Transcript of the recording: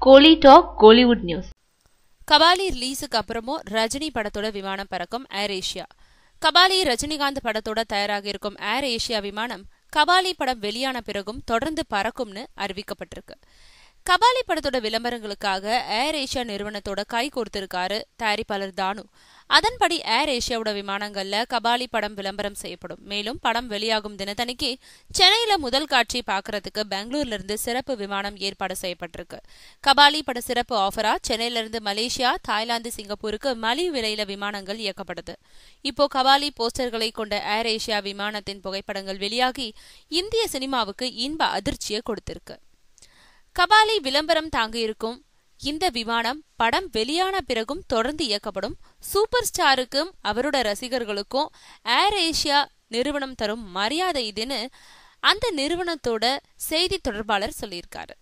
கோலி talk Kollywood news. Kabali ரிலீஸுக்கு அப்புறமும் ரஜினி படத்தோட விமானம் பறக்கும் ஏர் ஏஷியா. கபாலி ரஜினிகாந்த் படத்தோட தயாராக இருக்கும் ஏர் ஏஷியா விமானம் கபாலி படம் வெளியான பிறகும் தொடர்ந்து பறக்கும்னு அறிவிக்கப்பட்டிருக்கு. கபாலி படத்தோட விளம்பரங்களுக்காக ஏர் ஏஷியா நிறுவனத்தோட கை கோர்த்திருக்காரு தயாரிப்பாளர் தானு. அதன்படி ஏர் ஏஷியாவோட விமானங்கள்ல கபாலி படம் விளம்பரம் செய்யப்படும். மேலும் படம் வெளியாகும் தினத்தன்னைக்கு சென்னையில முதல் காட்சி பாக்குறதுக்கு பெங்களூர்ல இருந்து சிறப்பு விமானம் ஏற்பாடு செய்யப்பட்டிருக்கு. கபாலி பட சிறப்பு ஆஃபரா சென்னையில இருந்து மலேசியா, தாய்லாந்து, சிங்கப்பூருக்கு மலிவு விலையில விமானங்கள் இயக்கப்படுது. இப்போ கபாலி போஸ்டர்களை கொண்ட ஏர் ஏஷியா விமானத்தின் புகைப்படங்கள் வெளியாகி இந்திய சினிமாவுக்கு இன்ப அதிர்ச்சியை கொடுத்திருக்கு. கபாலி விளம்பரம் தாங்கியிருக்கும் இந்த விமானம் படம் வெளியான பிறகும் தொடர்ந்து இயக்கப்படும். சூப்பர் ஸ்டாருக்கும் அவரோட ரசிகர்களுக்கும் ஏர் ஏஷியா நிறுவனம் தரும் மரியாதை இதுன்னு அந்த நிறுவனத்தோட செய்தி தொடர்பாளர் சொல்லியிருக்காரு.